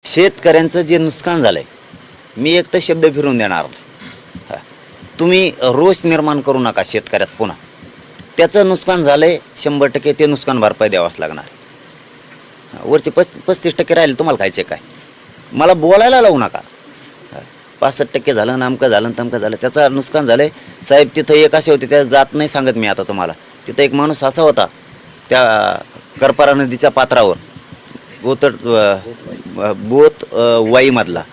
शेतकऱ्यांचं जे नुकसान झालंय, मी एक तर शब्द फिरून देणार नाही. तुम्ही रोष निर्माण करू नका शेतकऱ्यात पुन्हा. त्याचं नुकसान झालंय 100%, ते नुकसान भरपाई द्यावाच लागणार. वरचे 35% राहिले तुम्हाला खायचे काय? मला बोलायला लावू नका. 65% झालं, नामकं झालं, तमकं झालं, त्याचं नुकसान झालंय. साहेब तिथं एक असे होते, त्या जात नाही सांगत मी आता तुम्हाला. तिथं एक माणूस असा होता त्या करपारा नदीच्या पात्रावर बोत वाईमधला,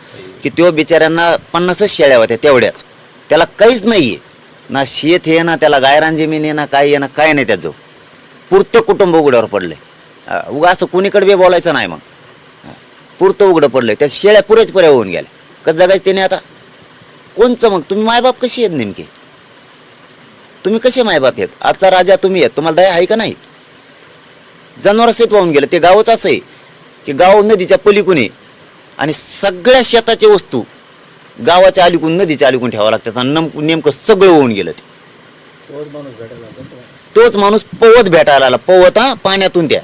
की तो बिचाऱ्यांना 50च शेळ्या होत्या तेवढ्याच. त्याला काहीच नाही आहे, ना शेत हे, ना त्याला गायरान जमीन आहे, ना काय आहे, ना काय नाही. त्याचं पुरतं कुटुंब उघड्यावर पडलंय. उगा असं कुणीकडे बी बोलायचं नाही. मग पुरतं उघडं पडलंय. त्या शेळ्या पुरेच पर्या होऊन गेल्या. कसं जगायचं त्याने आता? कोणचं मग? तुम्ही मायबाप कशी आहेत नेमके? तुम्ही कसे मायबाप आहेत? आजचा राजा तुम्ही आहेत, तुम्हाला दया आहे का नाही? जनावर सहित वाहून गेलं. ते गावच असं आहे की गाव नदीच्या पलीकडून आहे आणि सगळ्या शेताच्या वस्तू गावाच्या अलीकडून, नदीच्या अलीकडून ठेवावं लागतात. आणि नेमकं सगळं होऊन गेलं. ते तोच माणूस पवत भेटायला आला. पवत, पाण्यातून त्या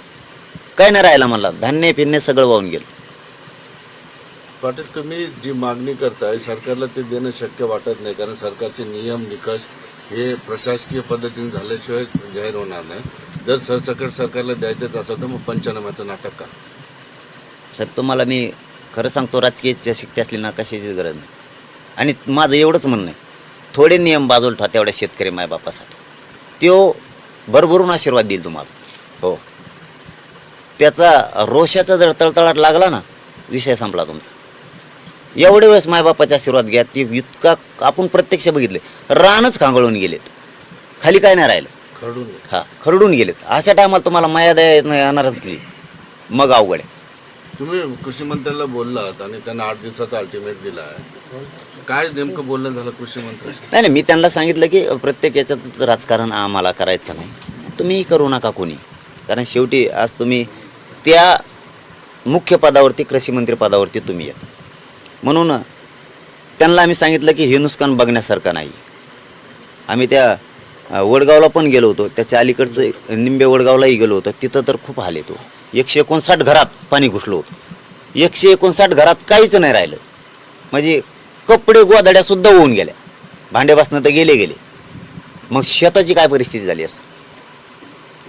काय नाही राहिला म्हणला. धान्य फिरणे सगळं वाहून गेलं. पाटील, तुम्ही जी मागणी करताय सरकारला ते देणं शक्य वाटत नाही, कारण सरकारचे नियम निकष हे प्रशासकीय पद्धतीने झाल्याशिवाय जाहीर होणार नाही. जर सरसकट सरकारला द्यायचं असेल तर मग पंचनाम्याचं नाटक का? साहेब तुम्हाला मी खरं सांगतो, राजकीय शक्ती असली ना कशाची गरज नाही. आणि माझं एवढंच म्हणणं आहे, थोडे नियम बाजूला ठेवा तेवढ्या शेतकरी मायबापासाठी. तो भरभरून आशीर्वाद देईल तुम्हाला. हो, त्याचा रोषाचा जर तळतळाट लागला ना, विषय संपला तुमचा. एवढे वेळेस मायबापाचा आशीर्वाद घ्या. ती इतका आपण प्रत्यक्ष बघितले, रानच खांगळून गेलेत, खाली काय नाही राहिलं, खरडून गेलेत. अशा टायमाला तुम्हाला माया दया येणारच नाही, मग अवघड आहे. तुम्ही कृषी मंत्र्याला बोललात आणि त्यांना 8 दिवसाचा अल्टिमेट दिला आहे. काय नेमकं बोलणं झालं कृषी मंत्री? नाही, मी त्यांना सांगितलं की प्रत्येक याच्यात राजकारण आम्हाला करायचं नाही, तुम्हीही करू नका कोणी. कारण शेवटी आज तुम्ही त्या मुख्य पदावरती, कृषी मंत्री पदावरती तुम्ही येत. म्हणून त्यांना आम्ही सांगितलं की हे नुकसान बघण्यासारखं नाही. आम्ही त्या वडगावला पण गेलो होतो, त्याच्या अलीकडचं निंबे वडगावलाही गेलो होतो. तिथं तर खूप हाल येतो. 159 घरात पाणी घुसलं होतं. 159 घरात काहीच नाही राहिलं. म्हणजे कपडे गोधड्यासुद्धा होऊन गेल्या. भांडे बसणं तर गेले. मग शेताची काय परिस्थिती झाली असं?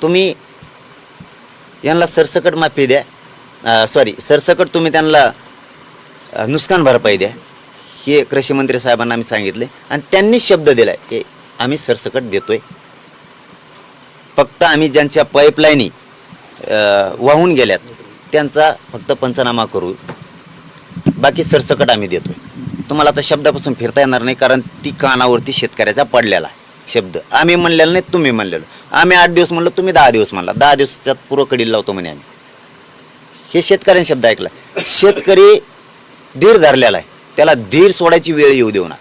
तुम्ही यांना सरसकट माफी द्या, सरसकट तुम्ही त्यांना नुकसान भरपाई द्या. हे कृषी मंत्री साहेबांना आम्ही सांगितले आणि त्यांनी शब्द दिलाय की आम्ही सरसकट देतोय. फक्त आम्ही ज्यांच्या पाईपलाईनी वाहून गेल्यात त्यांचा फक्त पंचनामा करू, बाकी सरसकट आम्ही देतोय. तुम्हाला आता शब्दापासून फिरता येणार नाही, कारण ती कानावरती शेतकऱ्याचा पडलेला आहे शब्द. आम्ही म्हणलेलं नाही, तुम्ही म्हणलेलं. आम्ही 8 दिवस म्हणलं, तुम्ही 10 दिवस म्हणला. 10 दिवसात पुरं कडील लावतो म्हणे आम्ही. हे शेतकऱ्यांनी शब्द ऐकला. शेतकरी धीर धरलेला आहे, त्याला धीर सोडायची वेळ येऊ देऊ नका.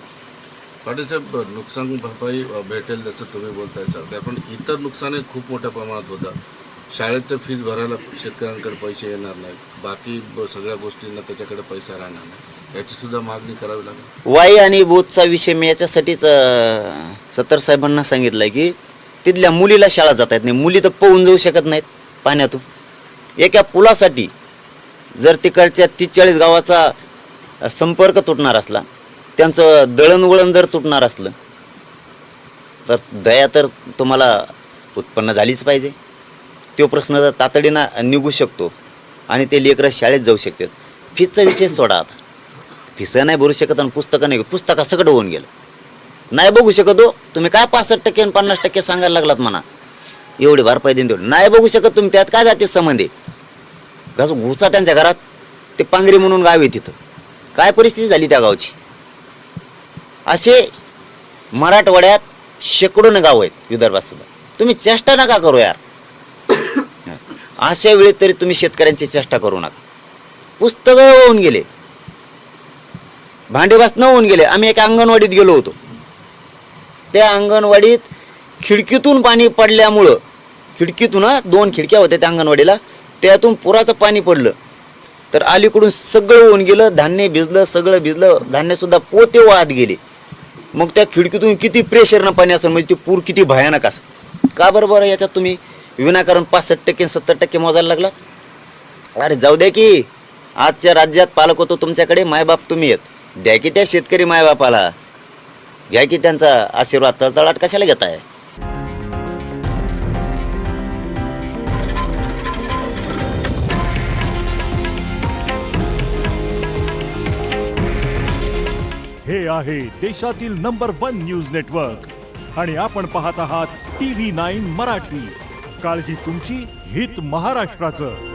पाटील साहेब, नुकसान भरपाई भेटेल जसं तुम्ही बोलताय सर, पण इतर नुकसान खूप मोठ्या प्रमाणात होतं. शाळेचं फीस भरायला शेतकऱ्यांकडे पैसे येणार नाहीत, बाकी सगळ्या गोष्टींना त्याच्याकडे पैसा राहणार नाही, याची सुद्धा मागणी करावी लागेल. वाई आणि बोधचा विषय मी याच्यासाठीच सत्तर साहेबांना सांगितलं की तिथल्या मुलीला शाळा जाता येत नाही. मुली तर पोहून जाऊ शकत नाहीत पाण्यातून. एका पुलासाठी जर तिकडच्या 30-40 गावाचा संपर्क तुटणार असला, त्यांचं दळणवळण जर तुटणार असलं, तर दया तर तुम्हाला उत्पन्न झालीच पाहिजे. तो प्रश्न जर तातडीनं निघू शकतो आणि ते लेकरं शाळेत जाऊ शकतात. फीसचा विषय सोडा. आता फीस नाही भरू शकत आणि पुस्तकं नाही, पुस्तका सगळं होऊन गेलं, नाही बघू शकत हो तुम्ही. काय 65% आणि 50% सांगायला लागलात म्हणा, एवढी भरपाई देऊन तेवढी नाही बघू शकत तुम्ही. त्यात काय जाते संबंध आहे? घुसा त्यांच्या घरात. ते पांगरी म्हणून गाव आहे, तिथं काय परिस्थिती झाली त्या गावची. असे मराठवाड्यात शेकडोने गाव आहेत, विदर्भात सुद्धा. तुम्ही चेष्टा नका करू यार. अशा वेळी तरी तुम्ही शेतकऱ्यांची चेष्टा करू नका. पुस्तकं होऊन गेले, भांडे बसणं होऊन गेले. आम्ही एका अंगणवाडीत गेलो होतो. त्या अंगणवाडीत खिडकीतून पाणी पडल्यामुळं, खिडकीतून 2 खिडक्या होत्या त्या अंगणवाडीला, त्यातून पुराचं पाणी पडलं. तर अलीकडून सगळं होऊन गेलं. धान्य भिजलं, सगळं भिजलं. धान्यसुद्धा पोते वाहत गेले. मग त्या खिडकीतून किती प्रेशरनं पाणी असेल, म्हणजे ते पूर किती भयानक असं. का बरोबर याच्यात तुम्ही विनाकारण 65% 70% मोजायला लागला? अरे जाऊ द्या की, आजच्या राज्यात पालक होतो तुमच्याकडे, मायबाप तुम्ही आहेत. द्या की त्या शेतकरी मायबापाला, घ्या की त्यांचा आशीर्वाद. तळतळाट कशाला घेताय? हे आहे देशातील नंबर 1 न्यूज नेटवर्क आणि आपण पाहत आहात TV9 मराठी. काळजी तुमची, हित महाराष्ट्राचं.